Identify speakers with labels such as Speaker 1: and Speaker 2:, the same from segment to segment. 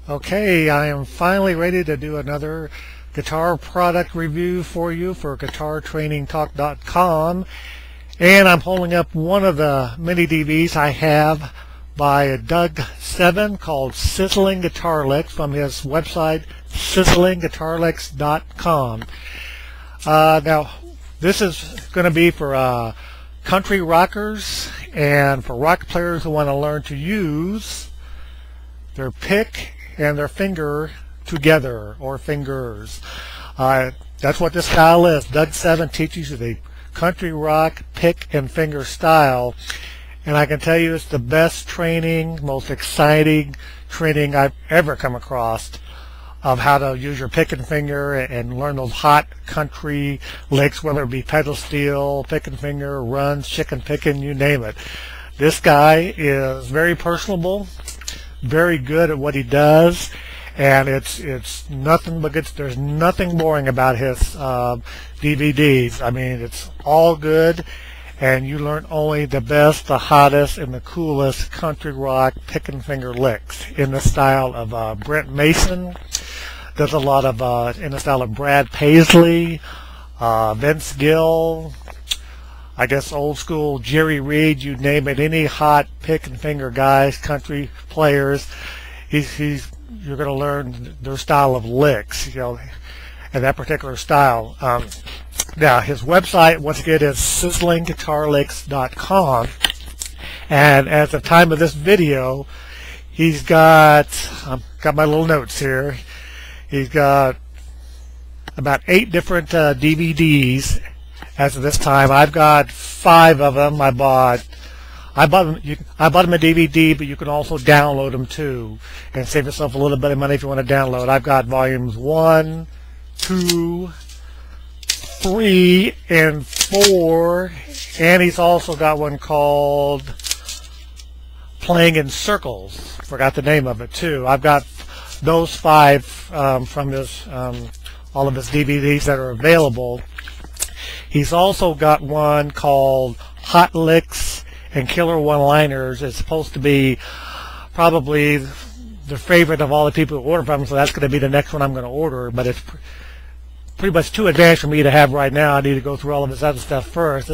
Speaker 1: Okay, I am finally ready to do another guitar product review for you for GuitarTrainingTalk.com, and I'm holding up one of the mini DVDs I have by Doug 7 called Sizzling Guitar Licks from his website SizzlingGuitarlicks.com. Now this is going to be for country rockers and for rock players who want to learn to use their pick and their finger together, or fingers. That's what this style is. Doug 7 teaches you the country rock pick and finger style, and I can tell you it's the best training, most exciting training I've ever come across of how to use your pick and finger and learn those hot country licks, whether it be pedal steel, pick and finger, runs, chicken picking, you name it. This guy is very personable, very good at what he does, and it's nothing but good. There's nothing boring about his DVDs. I mean, it's all good, and you learn only the best, the hottest, and the coolest country rock pick and finger licks in the style of Brent Mason. There's a lot of in the style of Brad Paisley, Vince Gill, I guess old school Jerry Reed, you name it. Any hot pick and finger guys, country players, you're going to learn their style of licks, and that particular style. Now his website once again is SizzlingGuitarlicks.com, and at the time of this video, he's got my little notes here. He's got about 8 different DVDs. As of this time, I've got 5 of them. I bought them a DVD, but you can also download them too, and save yourself a little bit of money if you want to download. I've got volumes 1, 2, 3, and 4, and he's also got one called Playing in Circles. Forgot the name of it too. I've got those 5 from his all of his DVDs that are available. He's also got one called Hot Licks and Killer One-Liners. It's supposed to be probably the favorite of all the people who order from him, so that's going to be the next one I'm going to order, but it's pretty much too advanced for me to have right now. I need to go through all of his other stuff first.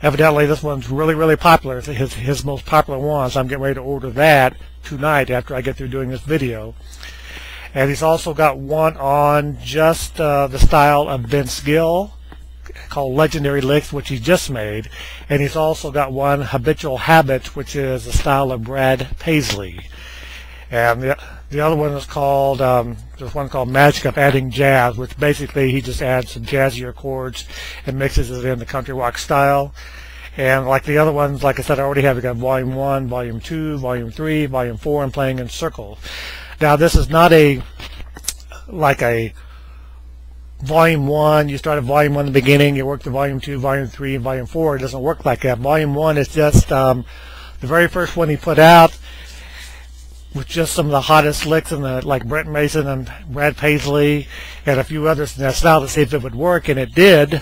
Speaker 1: Evidently this one's really popular. It's his most popular one, so I'm getting ready to order that tonight after I get through doing this video. And he's also got one on just the style of Vince Gill called Legendary Licks, which he just made, and he's also got one, Habitual Habit, which is the style of Brad Paisley. And the other one is called there's one called Magic of Adding Jazz, which basically he just adds some jazzier chords and mixes it in the country rock style. And like the other ones, like I said, I already have got volume 1, volume 2, volume 3, volume 4, and Playing in Circles. Now this is not like a volume 1, you start at volume 1 in the beginning, you work to volume 2, volume 3, and volume 4. It doesn't work like that. Volume 1 is just the very first one he put out with just some of the hottest licks in like Brent Mason and Brad Paisley and a few others in that style to see if it would work, and it did.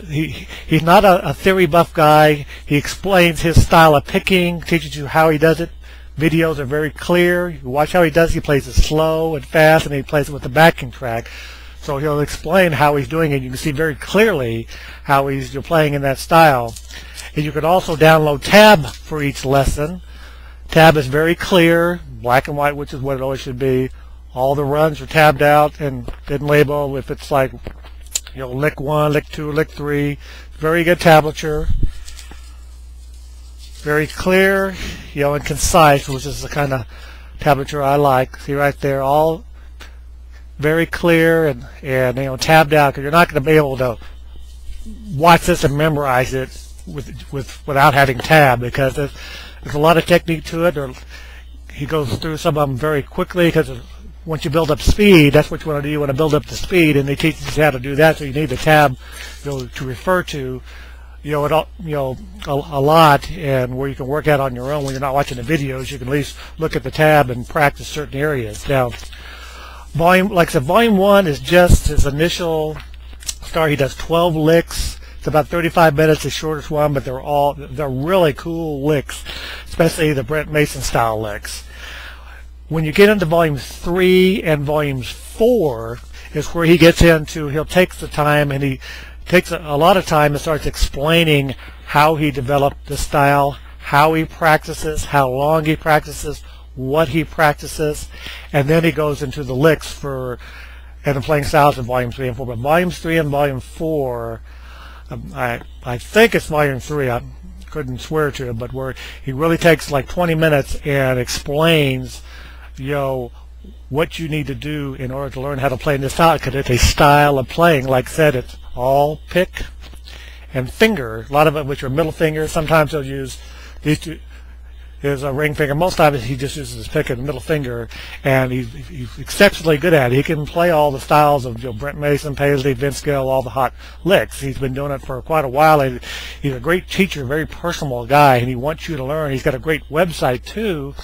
Speaker 1: He's not a theory buff guy. He explains his style of picking, teaches you how he does it. Videos are very clear. You watch how he does it. He plays it slow and fast, and he plays it with the backing track. So he'll explain how he's doing it. You can see very clearly how you're playing in that style. And you can also download tab for each lesson. Tab is very clear, black and white, which is what it always should be. All the runs are tabbed out and then labeled if it's like, lick 1, lick 2, lick 3. Very good tablature. Very clear, and concise, which is the kind of tablature I like. See right there, all very clear and tabbed out, because you're not going to be able to watch this and memorize it without having tab, because there's a lot of technique to it. Or he goes through some of them very quickly, because once you build up speed, that's what you want to do. You want to build up the speed, and they teach you how to do that. So you need the tab to refer to a lot, and where you can work out on your own when you're not watching the videos. You can at least look at the tab and practice certain areas. Now volume 1 is just his initial start. He does 12 licks. It's about 35 minutes, the shortest one, but they're really cool licks, especially the Brent Mason style licks. When you get into volumes 3 and volumes 4 is where he gets into, he'll take the time, and he takes a lot of time and starts explaining how he developed the style, how he practices, how long he practices, what he practices, and then he goes into the licks for and the playing styles in volume 3 and 4. But volumes 3 and volume 4, I think it's volume 3, I couldn't swear to it, but where he really takes like 20 minutes and explains, what you need to do in order to learn how to play in this style, because it's a style of playing. Like I said, it's all pick and finger, a lot of it which are middle fingers. Sometimes he'll use these two is a ring finger. Most times he just uses his pick and middle finger, and he's exceptionally good at it. He can play all the styles of Brent Mason, Paisley, Vince Gill, all the hot licks. He's been doing it for quite a while. And he's a great teacher, very personal guy, and he wants you to learn. He's got a great website too,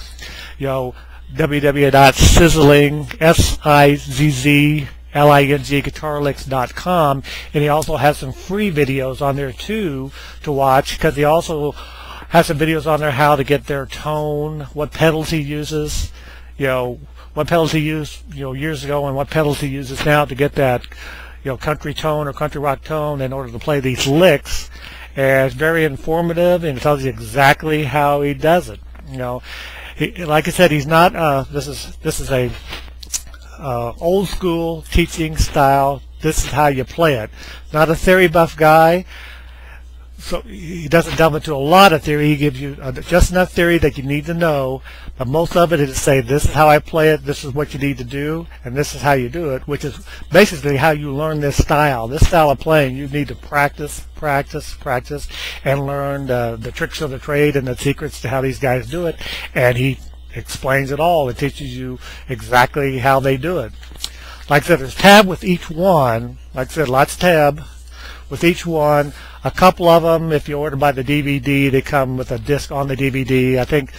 Speaker 1: www.SizzlingGuitarlicks.com, and he also has some free videos on there too to watch, because he also has some videos on there how to get their tone, what pedals he uses, what pedals he used years ago and what pedals he uses now to get that country tone or country rock tone in order to play these licks. And it's very informative, and it tells you exactly how he does it. Like I said, he's not. This is a old school teaching style. This is how you play it. Not a theory buff guy. So he doesn't delve into a lot of theory. He gives you just enough theory that you need to know, but most of it is to say, this is how I play it, this is what you need to do, and this is how you do it, which is basically how you learn this style. This style of playing, you need to practice, and learn the tricks of the trade and the secrets to how these guys do it, and he explains it all and teaches you exactly how they do it. Like I said, there's tab with each one. Like I said, lots of tab with each one. A couple of them, if you order by the DVD, they come with a disc on the DVD. I think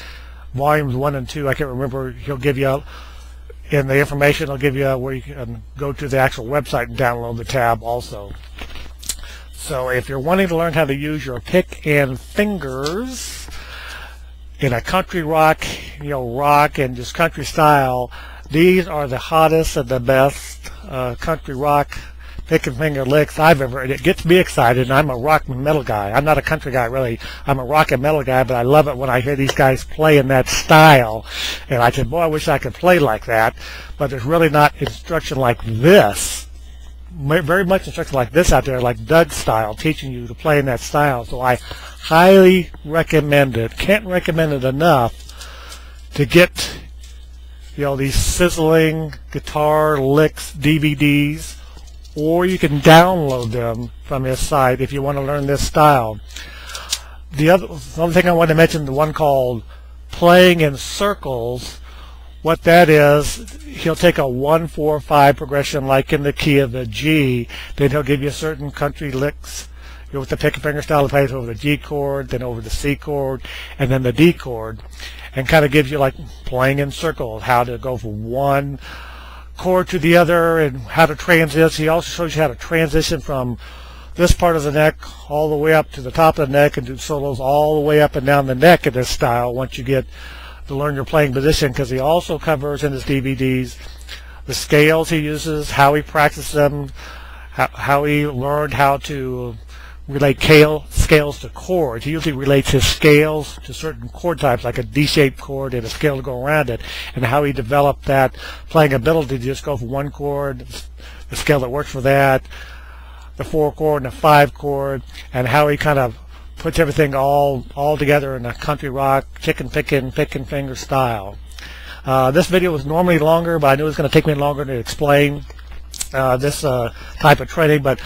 Speaker 1: volumes 1 and 2, I can't remember, he'll give you, in the information, he'll give you where you can go to the actual website and download the tab also. So if you're wanting to learn how to use your pick and fingers in a country rock, rock and just country style, these are the hottest and the best country rock pick and finger licks I've ever. It gets me excited, and I'm a rock and metal guy. I'm not a country guy, really. I'm a rock and metal guy, but I love it when I hear these guys play in that style. And I said, boy, I wish I could play like that. But there's really not instruction like this, very much instruction like this out there, like Doug's style, teaching you to play in that style. So I highly recommend it. Can't recommend it enough to get, these Sizzling Guitar Licks DVDs, or you can download them from his site if you want to learn this style. The other thing I want to mention, the one called Playing in Circles, what that is, he'll take a 1-4-5 progression like in the key of the G, then he'll give you certain country licks with the pick and finger style. He plays over the G chord, then over the C chord, and then the D chord, and kind of gives you like playing in circles, how to go from one chord to the other and how to transition. He also shows you how to transition from this part of the neck all the way up to the top of the neck and do solos all the way up and down the neck in this style once you get to learn your playing position, because he also covers in his DVDs the scales he uses, how he practices them, how he learned how to relate scales to chords. He usually relates his scales to certain chord types, like a D-shaped chord and a scale to go around it, and how he developed that playing ability to just go from one chord, the scale that works for that, the 4 chord and the 5 chord, and how he kind of puts everything all together in a country rock, pick and finger style. This video was normally longer, but I knew it was going to take me longer to explain this type of training, but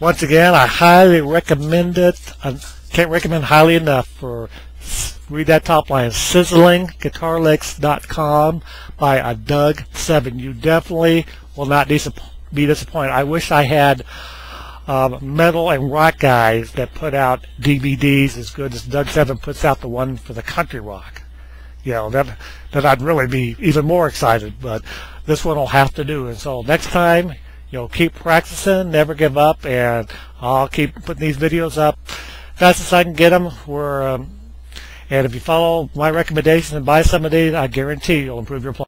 Speaker 1: once again, I highly recommend it. I can't recommend highly enough. Read that top line, SizzlingGuitarlicks.com by Doug 7. You definitely will not be disappointed. I wish I had metal and rock guys that put out DVDs as good as Doug 7 puts out the one for the country rock. That I'd really be even more excited. But this one will have to do. And so next time, keep practicing, never give up, and I'll keep putting these videos up fast as I can get them. And if you follow my recommendations and buy some of these, I guarantee you'll improve your playing.